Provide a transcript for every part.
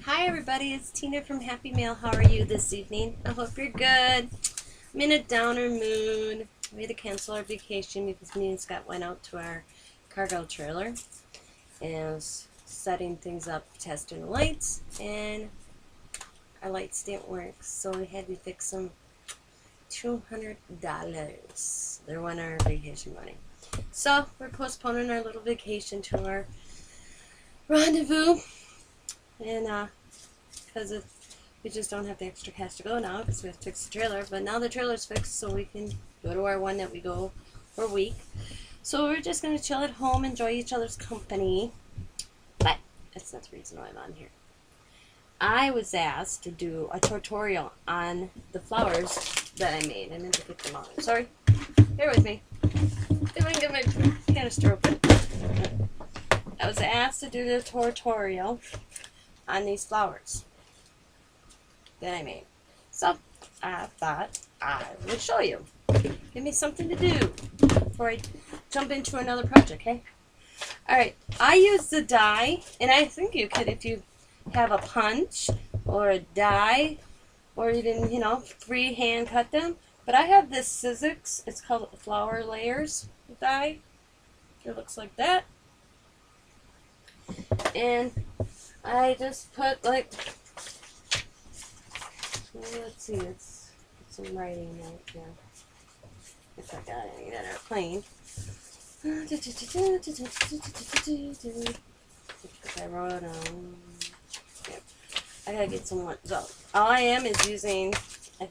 Hi everybody, it's Tina from Happy Mail. How are you this evening? I hope you're good. I'm in a downer mood. We had to cancel our vacation because me and Scott went out to our cargo trailer and was setting things up, testing the lights, and our lights didn't work, so we had to fix them. $200. They won our vacation money. So we're postponing our little vacation to our rendezvous. And because we just don't have the extra cash to go now because we have to fix the trailer. But now the trailer's fixed, so we can go to our one that we go for a week. So we're just going to chill at home, enjoy each other's company. But that's not the reason why I'm on here. I was asked to do a tutorial on the flowers that I made. I meant to get them out. Sorry. Bear with me. If I can get my canister open. I was asked to do the tutorial on these flowers that I made. So I thought I would show you. Give me something to do before I jump into another project, okay? Alright, I use the die, and I think you could if you have a punch or a die or even, freehand cut them. But I have this Sizzix, it's called Flower Layers die. It looks like that. And I just put let's see, it's some writing right here. If I got any that are plain. I wrote yeah. I gotta get some. So all I am is using and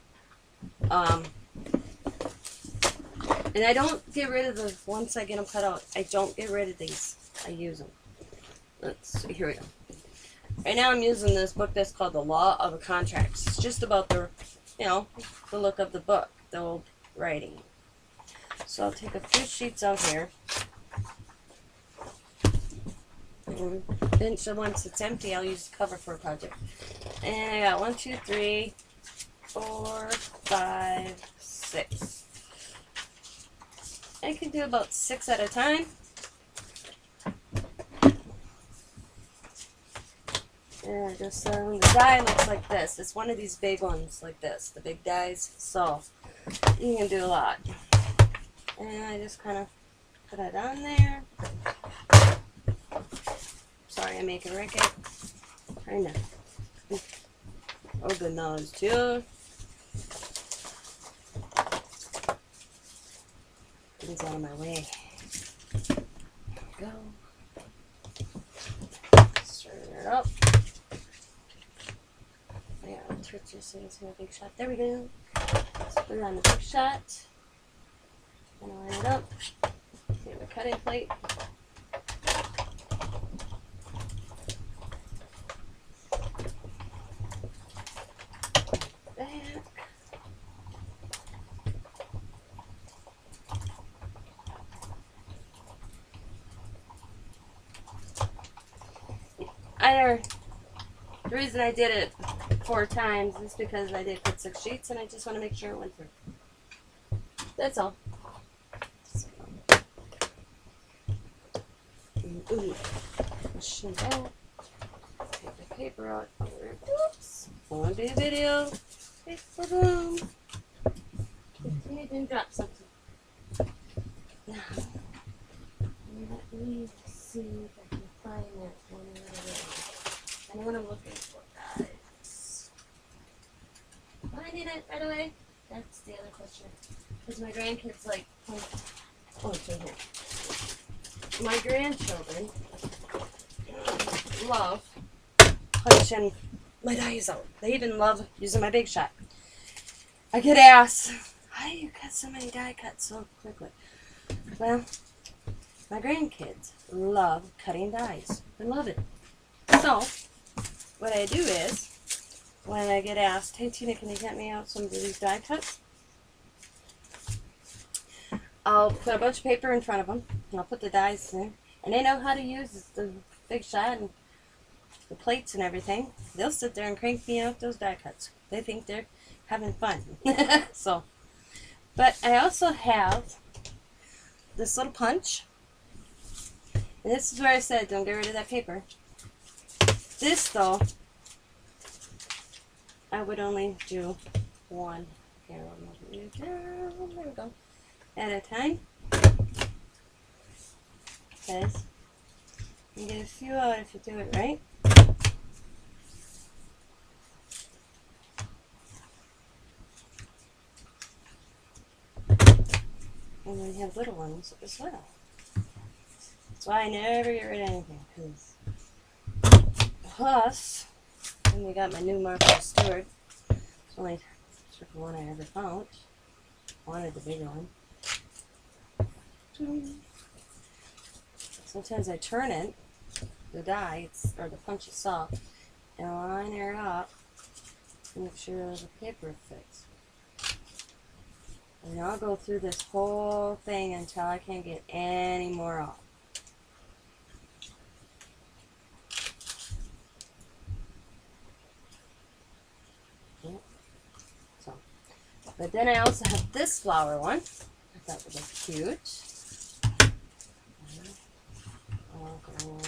I don't get rid of the once I get them cut out. I don't get rid of these. I use them. Let's see. Here we go. Right now I'm using this book that's called The Law of Contracts. It's just about the look of the book, the old writing. So I'll take a few sheets out here. And then so once it's empty, I'll use the cover for a project. And I got 1, 2, 3, 4, 5, 6. I can do about 6 at a time. And just the die looks like this. It's one of these big ones like this, the big dies. So you can do a lot. And I just kind of put it on there. Sorry, I make a racket. Kind of. Oh, good knowledge too. Things out of my way. There we go. Straighten it up. Yeah, I'll twitch this so you can see my big shot. There we go. Let's put it on the big shot. And line it up. Get my cutting plate. Back. The reason I did it 4 times is because I did put 6 sheets and I just want to make sure it went through. That's all. Ooh. Push it out. Take the paper out. Oops. Want to do a video. Boom. You didn't drop something. Now, let me see if I can find that one little way. I know what I'm looking for, guys. Finding it right away? That's the other question. Because my grandkids oh, it's in here. My grandchildren love punching my dies out. They even love using my big shot. I get asked, how do you cut so many die cuts so quickly? Well, my grandkids love cutting dies. They love it. So, what I do is, when I get asked, hey Tina, can you get me out some of these die cuts? I'll put a bunch of paper in front of them, and I'll put the dies in there, and they know how to use the big shot and the plates and everything. They'll sit there and crank me out those die cuts. They think they're having fun. So, but I also have this little punch, and this is where I said don't get rid of that paper. This though I would only do one. Here, I'll move you down. There we go. At a time. Because you get a few out if you do it right. And then you have little ones as well. That's why I never get rid of anything. Plus, and we got my new Martha Stewart. It's only the one I ever found. Wanted the bigger one. Sometimes I turn it, the die, or the punch itself, and line it up to make sure the paper fits. And I'll go through this whole thing until I can't get any more off. So, but then I also have this flower one. I thought would look cute. I'll go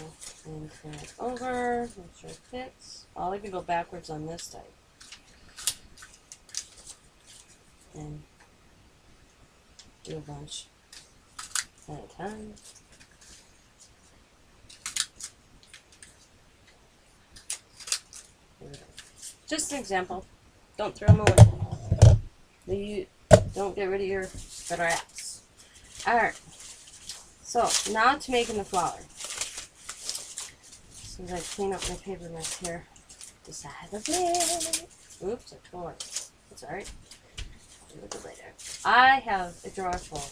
and turn it over, make sure it fits. I'll even go backwards on this type. And do a bunch at a time. There we go. Just an example. Don't throw them away. Don't get rid of your scraps. Alright. So, now to making the flower. As I clean up my paper mess here. The side of it. Oops, I tore it. That's alright. I'll do it later. I have a drawer full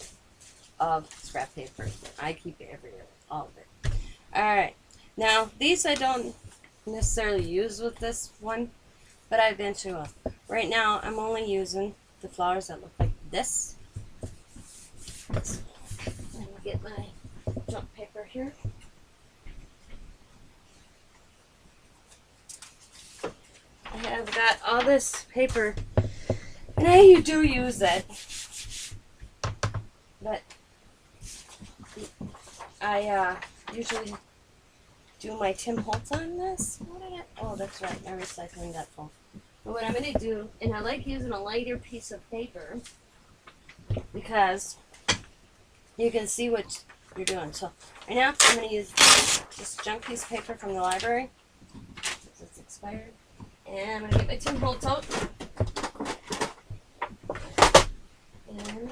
of scrap paper. I keep it everywhere. All of it. Alright. Now, these I don't necessarily use with this one, but I eventually will. Right now, I'm only using the flowers that look like this. Let me get my junk paper here. I have got all this paper, and I do use it, but I usually do my Tim Holtz on this. What did I? Oh, that's right. My recycling got full. But what I'm going to do, and I like using a lighter piece of paper because you can see what you're doing. So right now I'm going to use this junk piece of paper from the library because it's expired. And I'm going to get my Tim Holtz out. And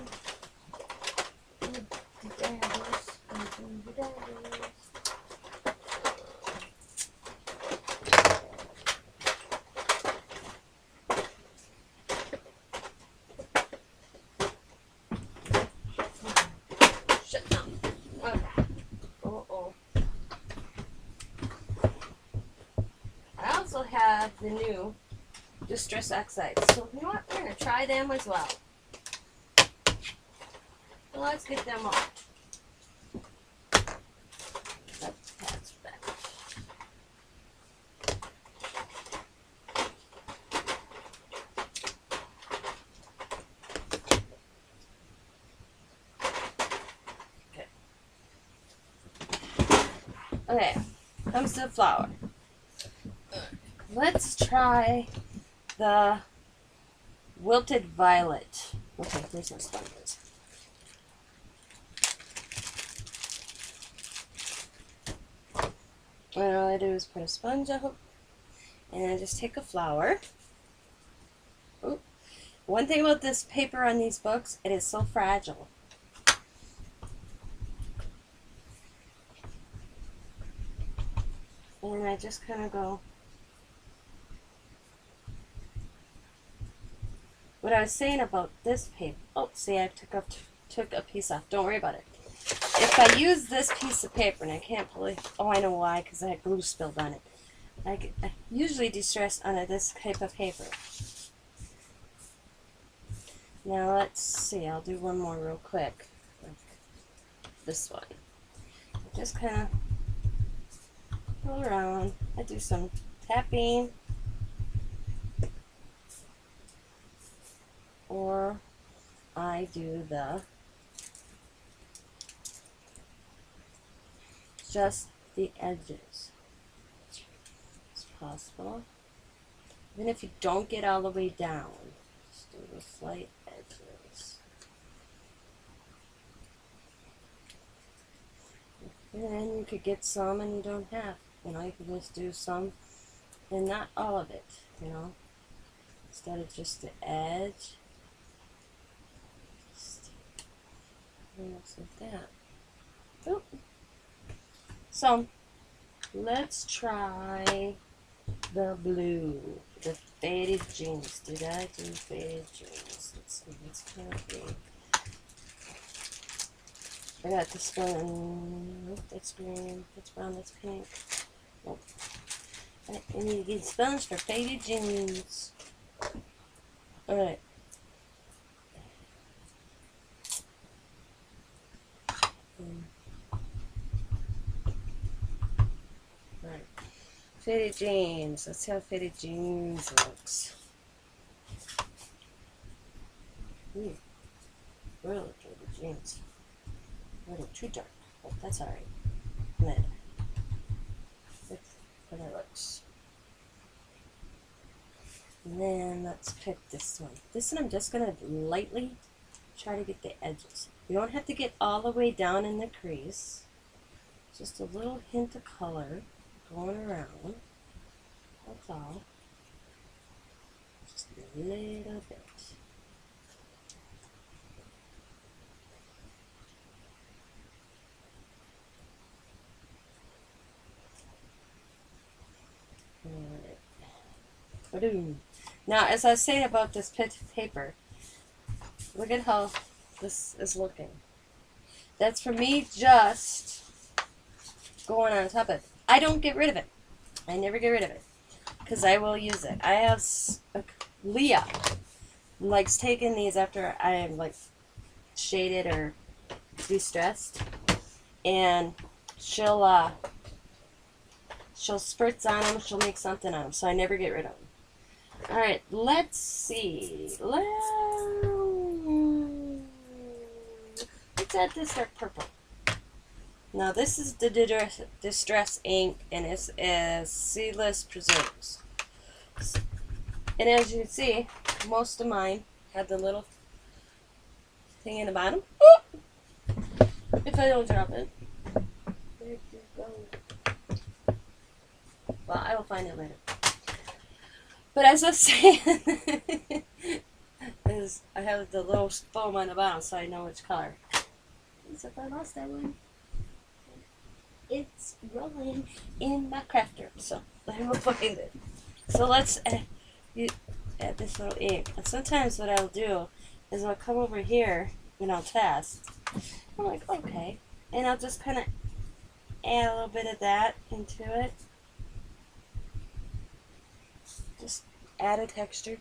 shut down. Okay. I also have the new Distress Oxides. So you know what? We're going to try them as well. So let's get them off. That's back. Okay, comes to the flower. Let's try the Wilted Violet. Okay, here's my sponges. And all I do is put a sponge up, and I just take a flower. Ooh. One thing about this paper on these books, it is so fragile. And I just kind of go. What I was saying about this paper. Oh, see, I took a piece off. Don't worry about it. If I use this piece of paper, and I can't believe, oh, I know why, because I had glue spilled on it. I usually distress on this type of paper. Now let's see, I'll do one more real quick. Like this one. Just kind of go around. I do some tapping. Or I do just the edges as possible. Even if you don't get all the way down, just do the slight edges. And then you could get some and you don't have. You know, you can just do some and not all of it, you know. Instead of just the edge. Just like that. Oop. So, let's try the blue. The faded jeans. Did I do faded jeans? Let's see, what's kind of big. I got this one. Nope, that's green. That's brown. That's pink. Nope. I need to get sponge for faded jeans. Alright. Alright. Faded jeans. Let's see how faded jeans looks. Ooh. Really faded jeans. A little too dark, but that's alright. Mid. That's how that looks. And then let's pick this one. This one I'm just going to lightly try to get the edges. You don't have to get all the way down in the crease. Just a little hint of color going around. That's all. Just a little bit. Now, as I say about this paper, look at how this is looking. That's for me just going on top of it. I don't get rid of it. I never get rid of it because I will use it. I have Leah likes taking these after I am like shaded or de-stressed, and she'll spritz on them. She'll make something on them, so I never get rid of them. All right, let's see. Let's add this dark purple. Now this is the Distress ink, and it is Seedless Preserves. And as you can see, most of mine have the little thing in the bottom. If I don't drop it. Where'd you go? Well, I will find it later. But as I was saying, is I have the little foam on the bottom so I know which color. Except I lost that one. It's rolling in my crafter, so I will find it. So let's add this little ink. And sometimes what I'll do is I'll come over here and I'll test. I'm like, okay. And I'll just kind of add a little bit of that into it. Just add a texture.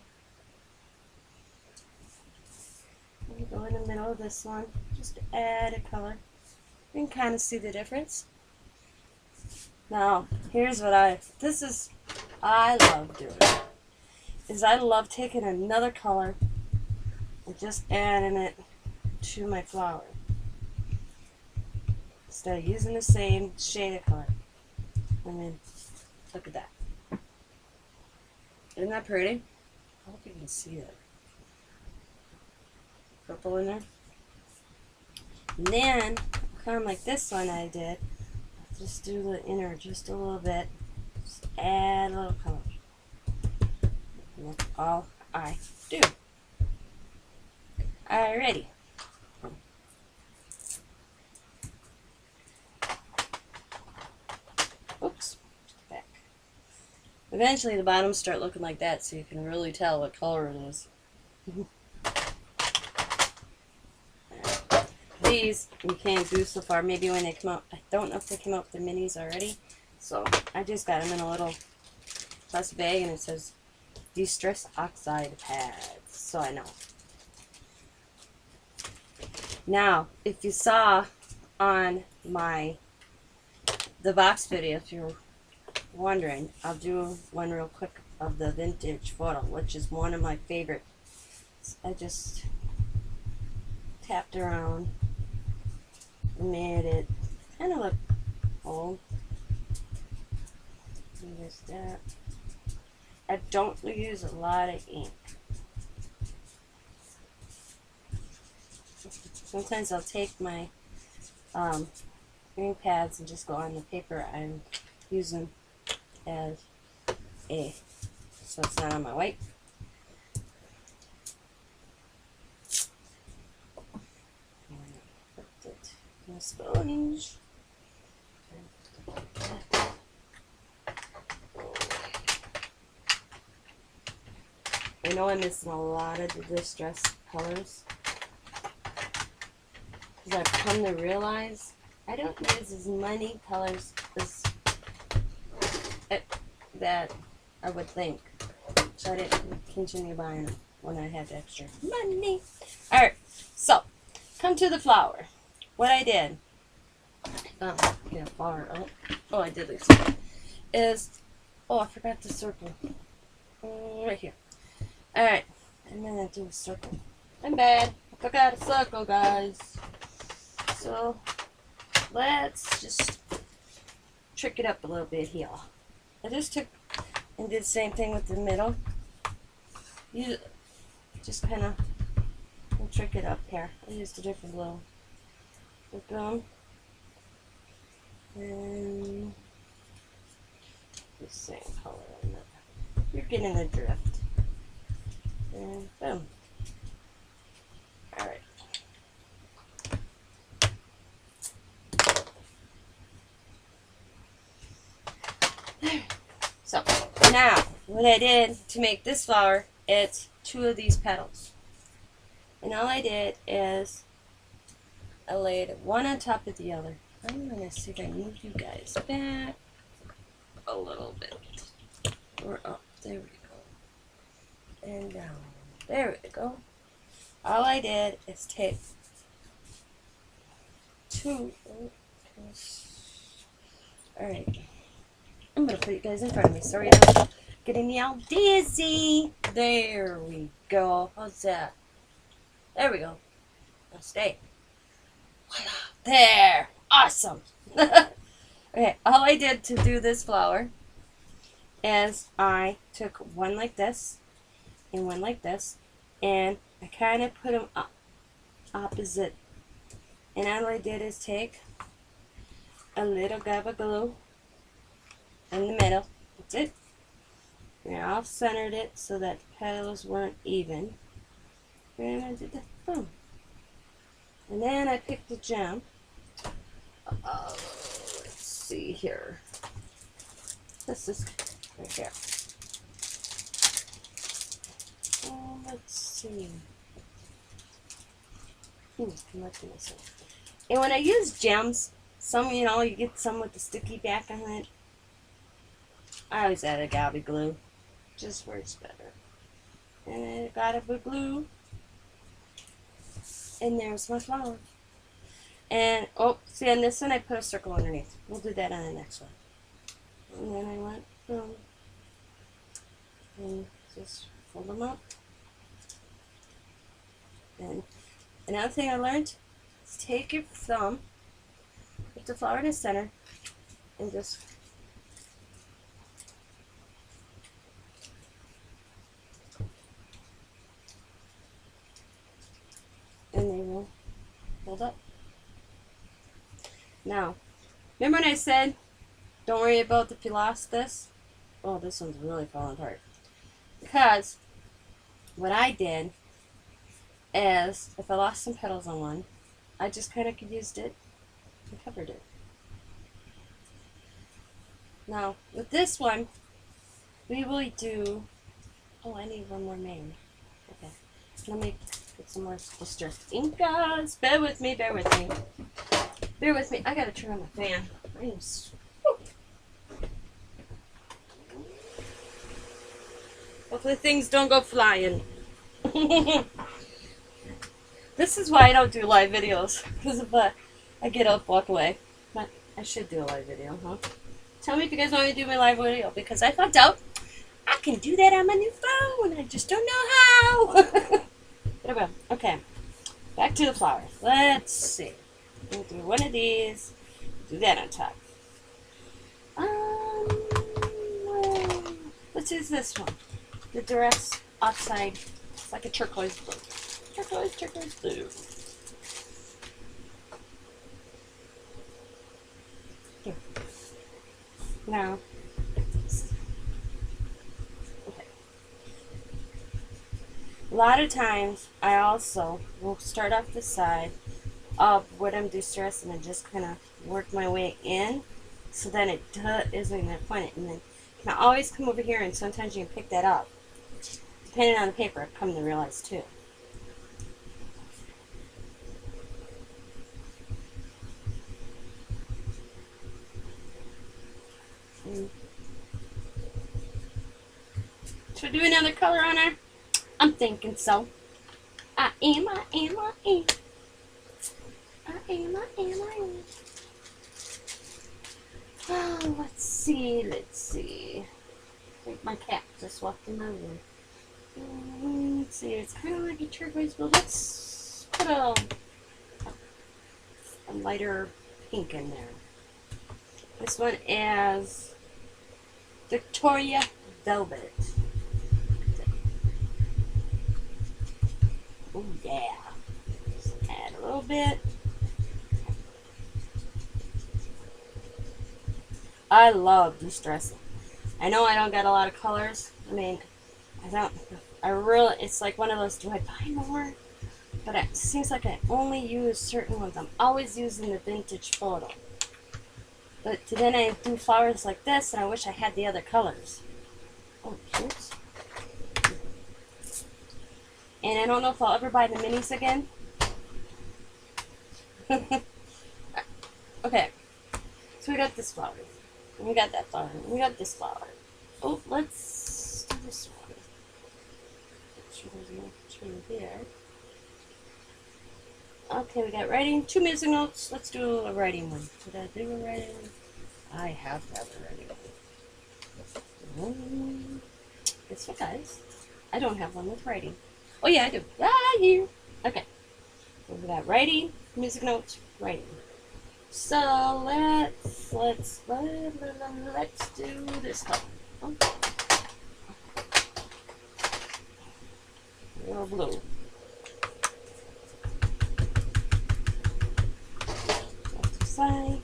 And go in the middle of this one. Just add a color. You can kind of see the difference. Now, here's what I love doing. Is I love taking another color and just adding it to my flower. Instead of using the same shade of color. I mean, look at that. Isn't that pretty? I hope you can see it. Purple in there. And then, kind of like this one I did, just do the inner just a little bit. Just add a little color. And that's all I do. Alrighty. Oops. Back. Eventually the bottoms start looking like that so you can really tell what color it is. These you can't do so far. Maybe when they come out. I don't know if they came out with the minis already. So I just got them in a little plastic bag and it says Distress Oxide Pads. So I know. Now, if you saw on the box video, if you're wondering, I'll do one real quick of the vintage photo, which is one of my favorites. I just tapped around, made it kind of look old. There's that. I don't use a lot of ink. Sometimes I'll take my ink pads and just go on the paper I'm using as a, so it's not on my white. Put it in a sponge. I know I'm missing a lot of the Distress colors, because I've come to realize I don't use as many colors as that I would think. So I didn't continue buying them when I had extra money. Alright, so come to the flower. What I did, get a flower up. Oh, I did this. Is, oh, I forgot the circle. Right here. Alright, I'm gonna do a circle. I'm bad. I forgot a circle, guys. So, let's just trick it up a little bit here. I just took and did the same thing with the middle. You just kind of trick it up here. I used a different glue. Boom. And the same color on that. You're getting the drift. And boom. Alright. So, now, what I did to make this flower, it's 2 of these petals. And all I did is I laid one on top of the other. I'm going to see if I move you guys back a little bit. Or up. There we go. And down. There we go. All I did is take 2. Alright. I'm going to put you guys in front of me. Sorry, I'm getting me all dizzy. There we go. How's that? There we go. Now stay. Voila. There. Awesome. Okay, all I did to do this flower is I took one like this and one like this, and I kind of put them up opposite. And all I did is take a little dab of glue in the middle. That's it. And I off-centered it so that the petals weren't even. And I did that. Boom. And then I picked a gem. Let's see here. This is right here. Let's see. And when I use gems, some, you know, you get some with the sticky back on it. I always add a gobby glue. Just works better. And I got a big glue. And there's my flower. And, oh, see on this one I put a circle underneath. We'll do that on the next one. And then I went, boom. And just fold them up. And another thing I learned is take your thumb, put the flower in the center, and just and they will hold up. Now, remember when I said, don't worry about if you lost this? Oh, this one's really falling apart. Because what I did is, if I lost some petals on one, I just kind of used it and covered it. Now, with this one, we will do, oh, I need one more main. Okay, let me get some more distressed ink, guys. Bear with me, bear with me. Bear with me, I gotta turn on my fan. Hopefully things don't go flying. This is why I don't do live videos, because if I get up, walk away. But I should do a live video, huh? Tell me if you guys want me to do my live video, because I found out I can do that on my new phone. I just don't know how. Okay, back to the flower. Let's see. We'll do one of these. Do that on top. Let's let's use this one. The Duress Oxide. It's like a turquoise blue. Turquoise blue. Here. Now, okay. A lot of times, I also will start off the side of what I'm distressing and just kind of work my way in, so then it isn't going to point it. And then you can always come over here, and sometimes you can pick that up. Depending on the paper, I've come to realize too. Should I do another color on her? I'm thinking so. I am. Oh, let's see. I think my cat just walked in my room. Let's see, it's kind of like a turquoise blue. Let's put a lighter pink in there. This one is Victoria Velvet. Oh yeah. Just add a little bit. I love distressing. I know I don't got a lot of colors. I mean, it's like one of those, do I buy more? But it seems like I only use certain ones. I'm always using the vintage photo. But then I do flowers like this, and I wish I had the other colors. Oh, oops. And I don't know if I'll ever buy the minis again. Okay. So we got this flower. And we got that flower. And we got this flower. Oh, let's do this one. There's no tree there. Okay, we got writing. 2 music notes. Let's do a writing one. Did I do a writing one? I have to have a writing one. Guess what, guys? I don't have one with writing. Oh, yeah, I do. Ah, here. Okay. So we got writing, music notes, writing. So let's do this color. Oh. Real blue. Left side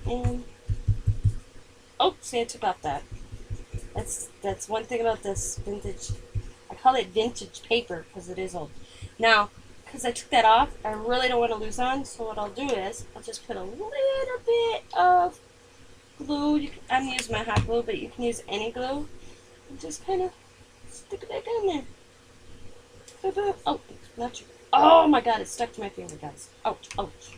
and oh, see, I took off that. That's one thing about this vintage. I call it vintage paper because it is old. Now, because I took that off, I really don't want to lose on. So what I'll do is I'll just put a little bit of glue. I'm using my hot glue, but you can use any glue. And just kind of stick it back in there. Oh, not you. Oh my God, it stuck to my finger, guys. Ouch, ouch.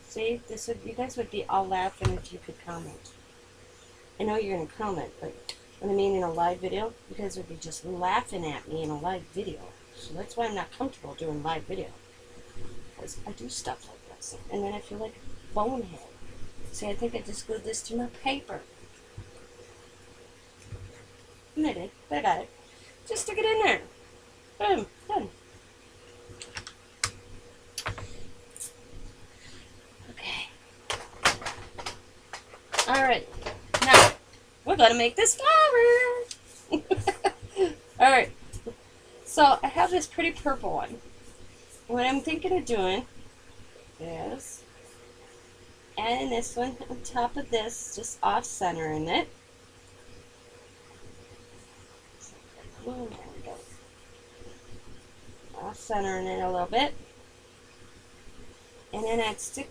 See, you guys would be all laughing if you could comment. I know you're gonna comment, but what I mean in a live video, you guys would be just laughing at me in a live video. So that's why I'm not comfortable doing live video. Because I do stuff like this. And then I feel like a bonehead. See, I think I just glued this to my paper. And I did, but I got it. Just stick it in there. Boom, done. Okay. Alright. Now, we're going to make this flower. Alright. So, I have this pretty purple one. What I'm thinking of doing is adding this one on top of this, just off-centering it. There we go. Off-centering it a little bit. And then I'd stick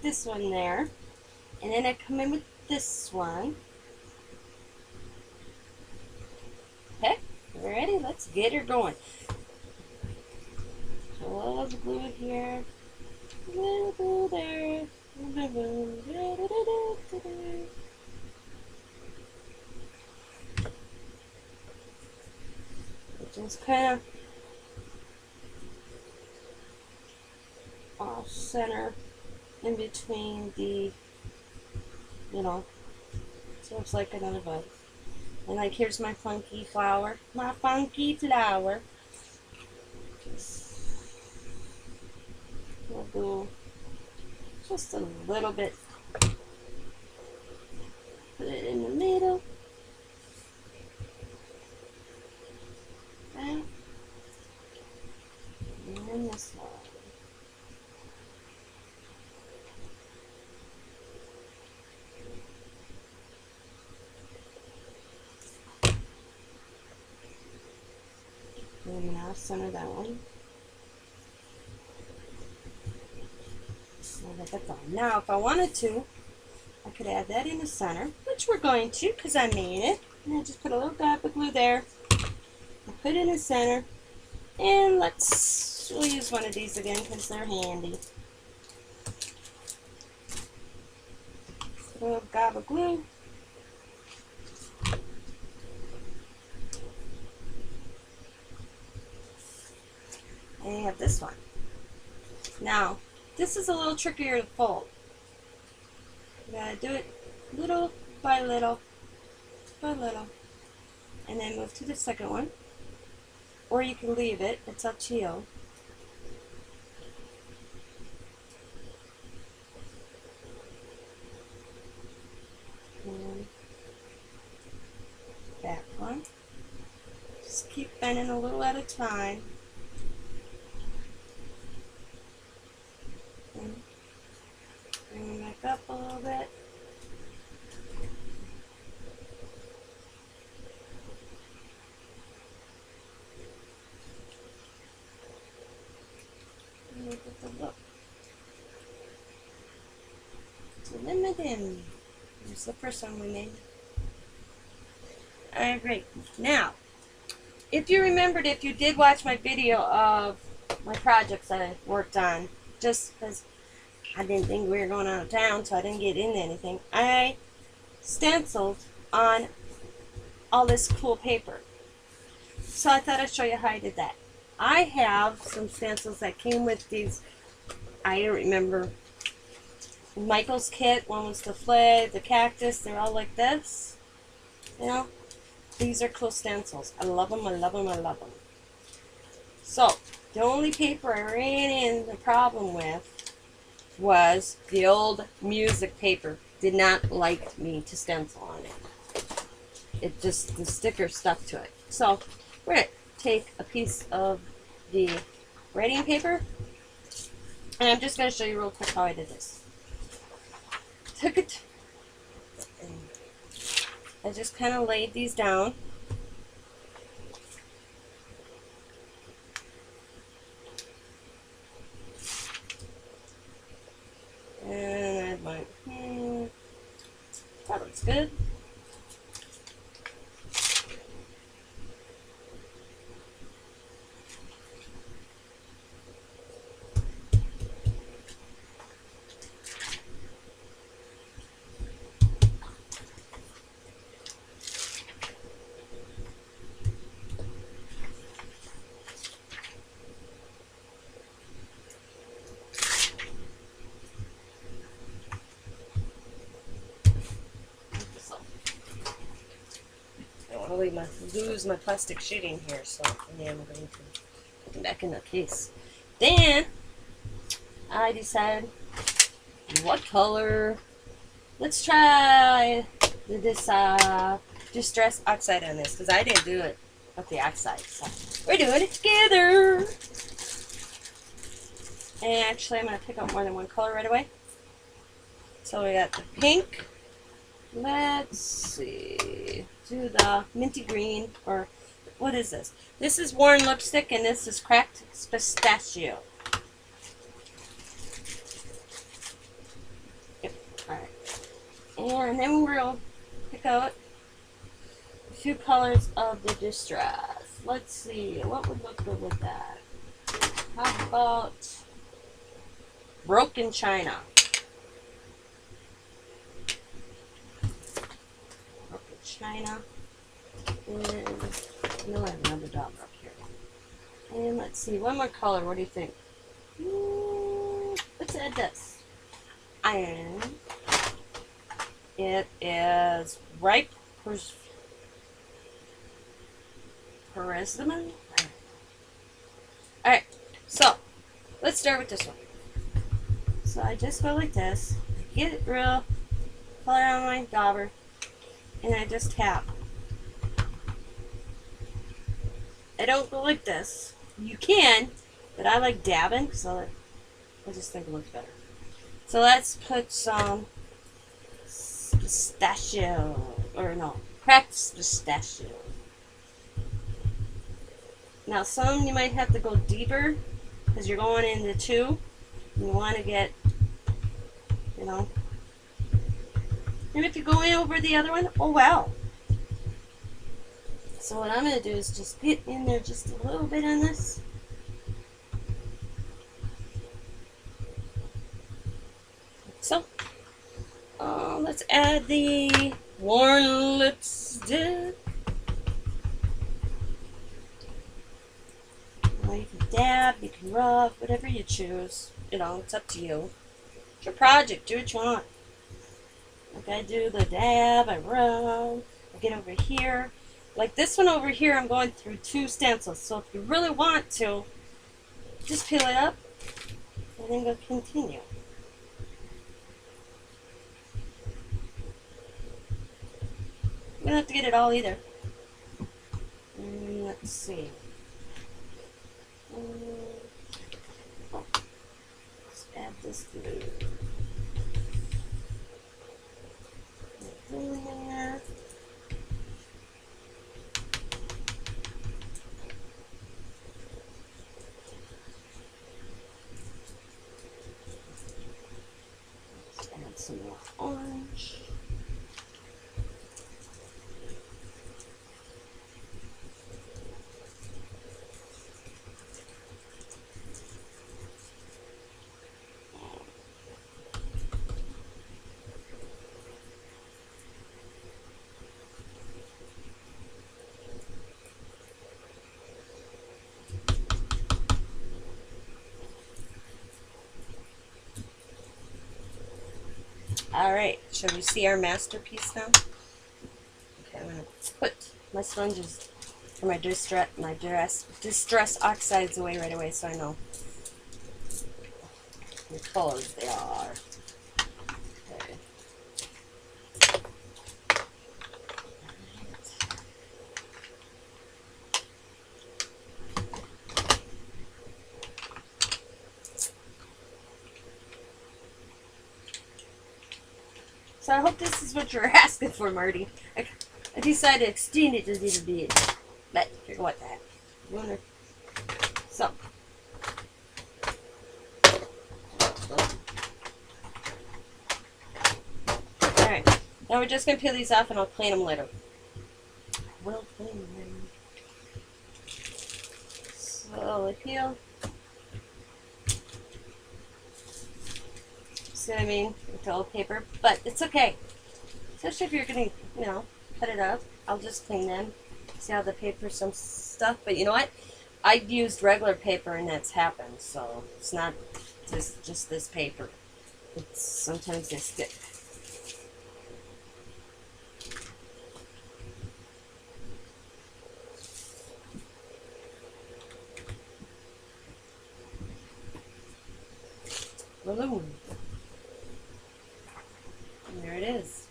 this one there. And then I'd come in with this one. Okay, ready? Let's get her going. A little glue here. A little glue there. Just kind of off center in between the, so it's like another bud. And like, here's my funky flower. My funky flower. We'll do just a little bit. Put it in the middle. center that one. Now, if I wanted to, I could add that in the center, which we're going to because I made it. And I just put a little dab of glue there. I put it in the center. And we'll use one of these again because they're handy. A little dab of glue. And you have this one. Now, this is a little trickier to fold. You gotta do it little by little by little. And then move to the second one. Or you can leave it, it's up to you. And back one. Just keep bending a little at a time. And bring it back up a little bit. And look at the look. So limited. Here's the first one we made. Alright, great. Now, if you remembered, if you did watch my video of my projects I worked on, just because I didn't think we were going out of town, so I didn't get into anything, I stenciled on all this cool paper. So I thought I'd show you how I did that. I have some stencils that came with these, I don't remember, Michael's kit. One was the flag, the cactus, they're all like this. You know, these are cool stencils. I love them, I love them, I love them. So, the only paper I ran into the problem with was the old music paper. Did not like me to stencil on it. It just, the sticker stuck to it. So, we're going to take a piece of the writing paper, and I'm just going to show you real quick how I did this. Took it, and I just kind of laid these down. And I went, that looks good. Lose my plastic sheeting here, so yeah, I'm going to put them back in the case. Then I decided what color. Let's try this distress oxide on this because I didn't do it with the oxide, so we're doing it together. And actually, I'm going to pick up more than one color right away. So we got the pink. Let's see. Do the minty green, or what is this? This is worn lipstick, and this is cracked pistachio. Yep. Alright. And then we'll pick out a few colors of the distress. Let's see. What would look good with that? How about Broken China? China, and I know I have another dot up here. And let's see, one more color. What do you think? Let's add this. And it is ripe persimmon. Alright, so let's start with this one. So I just go like this, get it real, color on my dauber. And I just tap. I don't go like this. You can, but I like dabbing because I just think it looks better. So let's put some pistachio, or no, cracked pistachio. Now some you might have to go deeper because you're going into 2. And you want to get, you know. And if you go in over the other one, oh well. So what I'm going to do is just get in there just a little bit on this. So, let's add the worn lipstick. Well, you can dab, you can rub, whatever you choose. You know, it's up to you. It's your project, do what you want. Like I do the dab, I rub, I get over here. Like this one over here, I'm going through 2 stencils. So if you really want to, just peel it up and then go continue. You don't have to get it all either. Let's see. Let's add this glue. In there. Let's add some more orange. Alright, shall we see our masterpiece now? Okay, I'm going to put my sponges or my distress oxides away right away so I know what colors they are. Okay. So I hope this is what you're asking for, Marty. I decided to extend it a little bit, but figure what that. So. Alright, now we're just going to peel these off and I'll clean them later. We'll clean them. Slowly peel. See what I mean? With the old paper. But it's okay. Especially if you're going to, you know, cut it up. I'll just clean them. See how the paper's some stuff. But you know what? I've used regular paper and that's happened. So it's not just this paper. It's sometimes they stick. Balloon. And there it is.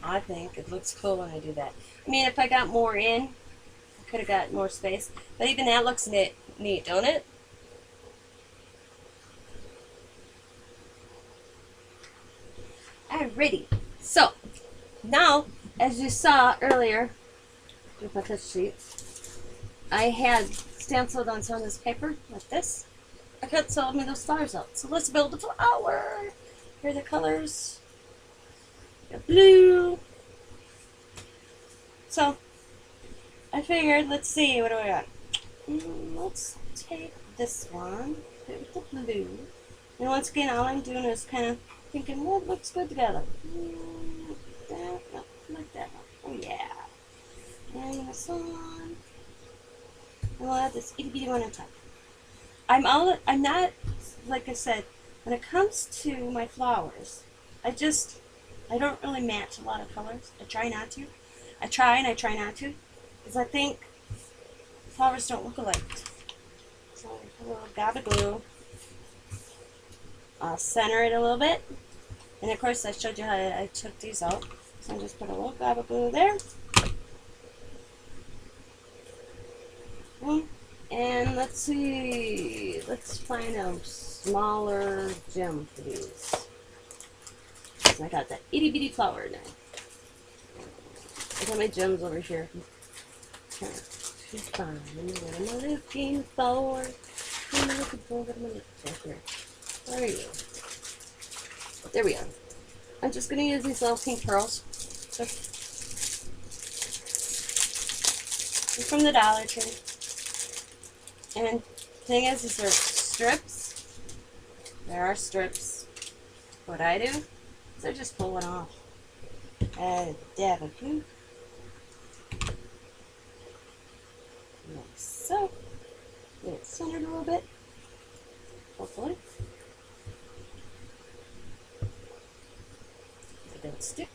I think it looks cool when I do that. I mean, if I got more in, I could have got more space. But even that looks neat, don't it? Alrighty. So, now, as you saw earlier with my touch sheet, I had stenciled on some of this paper, like this. I cut some of those flowers out. So let's build a flower. Here are the colors. Got blue. So, I figured, let's see, what do I got? Let's take this one, put it with the blue. And once again, all I'm doing is kind of thinking, what looks good together? That, no, like that one. Oh yeah. And this one. And we'll add this itty bitty one on top. I'm not, like I said, when it comes to my flowers, I don't really match a lot of colors. I try not to. I try and I try not to. Because I think flowers don't look alike. So a little dab of glue. I'll center it a little bit. And of course I showed you how I took these out. So I just put a little dab of glue there. And let's see. Let's find a smaller gem for these. So I got that itty bitty flower now. I got my gems over here. It's fine. What am I looking for? What am I looking for? What am I looking for here? Where are you? There we are. I'm just going to use these little pink pearls. They're from the Dollar Tree. And the thing is they're strips. There are strips. What I do is I just pull one off. Add a dab of glue. Like so. Get it centered a little bit. Hopefully. It don't stick.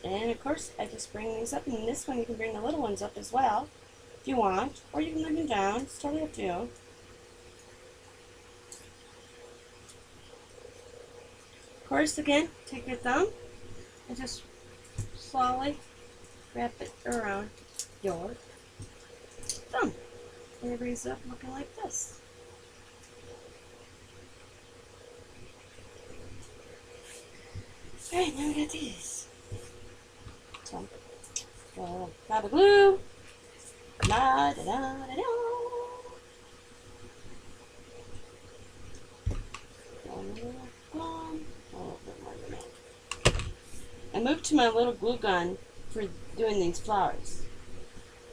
And of course, I just bring these up. And this one, you can bring the little ones up as well, if you want. Or you can leave them down. It's totally up to you. Of course, again, take your thumb and just slowly wrap it around your thumb. And it brings it up looking like this. Alright, now we got these. So, grab a glue. Da, da, da, da, da. I moved to my little glue gun for doing these flowers.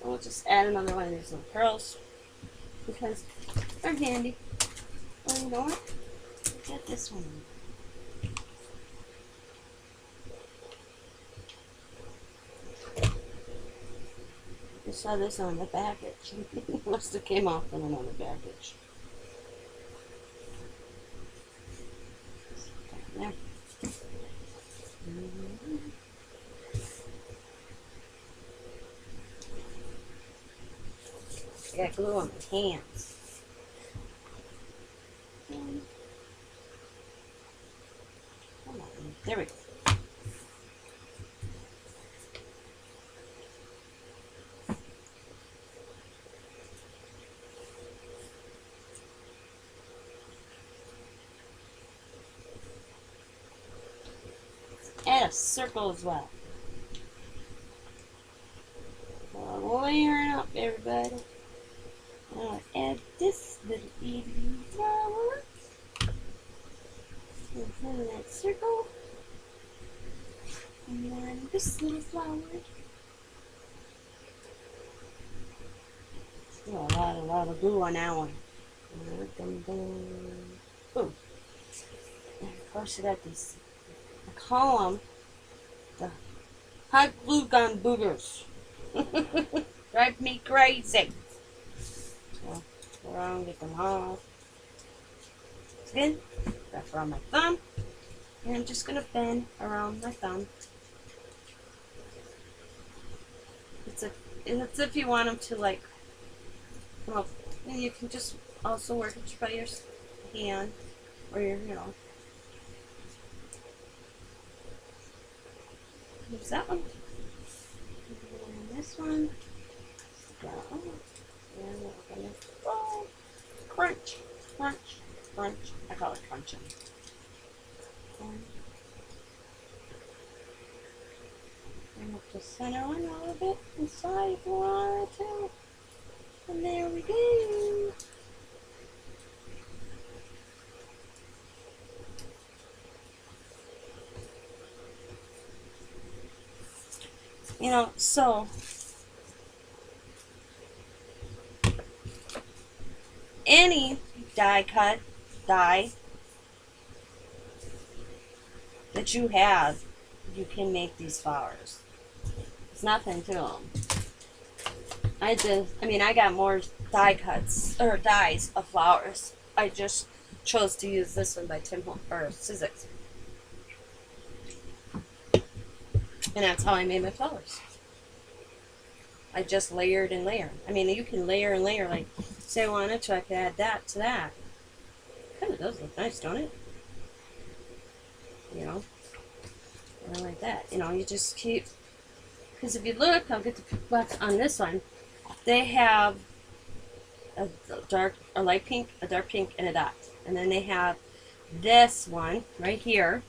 We'll just add another one of these little pearls because they're handy. Oh, you know what? Get this one. I saw this on the package. It must have came off on another package. There. I got glue on my hands. Come on. There we go. Add a circle as well. Layering up, everybody. I'll add this little itty flower in front of that circle, and then this little flower. Oh, a lot of glue on that one. Boom. And of course, you got these. I call them the hot glue gun boogers. Drive me crazy. So, go around, get them off. Again, wrap around my thumb. And I'm just going to bend around my thumb. It's if you want them to like come up. And you can just also work it by your hand or your, There's that one. And this one. And we're going to go crunch, crunch, crunch. I call it crunching. And up the center one a little bit inside if you want to. And there we go. So any die cut die that you have, you can make these flowers. It's nothing to them. I got more die cuts or dies of flowers. I just chose to use this one by Tim Holtz or Sizzix. And that's how I made my flowers. I just layered and layered. You can layer and layer. Like, say I wanted to, I could add that to that. Kind of does look nice, don't it? And like that. You just keep. Because if you look, I'll get the box on this one. They have a light pink, a dark pink, and a dot. And then they have this one right here.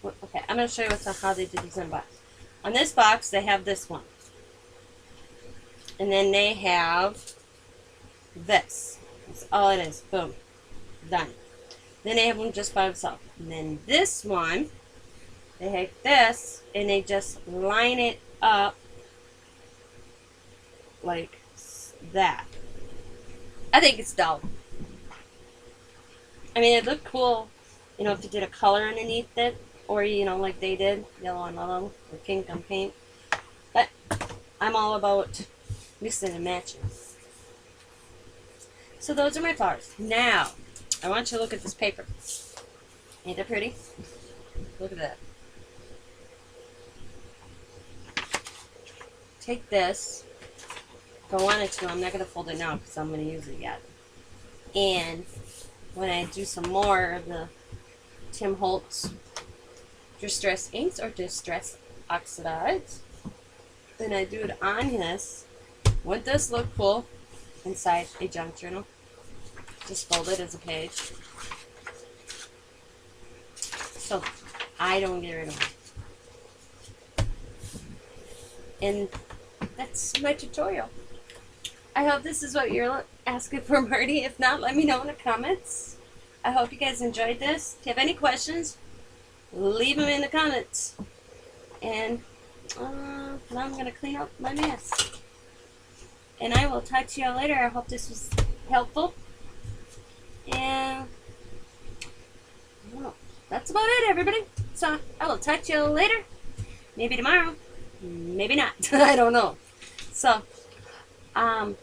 Okay, I'm going to show you how they did these in a box. On this box, they have this one. And then they have this. That's all it is. Boom. Done. Then they have one just by themselves. And then this one, they have this, and they just line it up like that. I think it's dope. I mean, it looked cool, you know, if you did a color underneath it, or, you know, like they did, yellow on yellow, or pink on pink. But I'm all about mixing and matching. So those are my flowers. Now, I want you to look at this paper. Ain't that pretty? Look at that. Take this. If I wanted to, I'm not going to fold it now because I'm going to use it yet. And when I do some more of the Tim Holtz Distress Inks or Distress Oxides, then I do it on this. Wouldn't this look cool inside a junk journal? Just fold it as a page. So I don't get rid of it. And that's my tutorial. I hope this is what you're asking for, Marty. If not, let me know in the comments. I hope you guys enjoyed this. If you have any questions, leave them in the comments. And now I'm going to clean up my mess. And I will talk to you all later. I hope this was helpful. And well, that's about it, everybody. So I will talk to you later. Maybe tomorrow. Maybe not. I don't know. So, what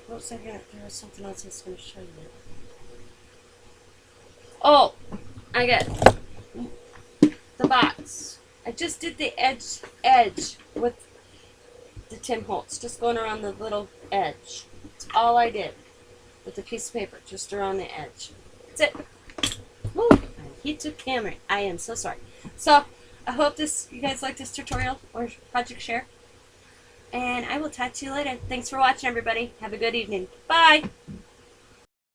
was I gonna? There was something else I was going to show you. Oh, I got the box. I just did the edge with the Tim Holtz, just going around the little edge. That's all I did with the piece of paper, just around the edge. That's it. Woo! I hit the camera. I am so sorry. So, I hope you guys like this tutorial or project share. And I will talk to you later. Thanks for watching, everybody. Have a good evening. Bye!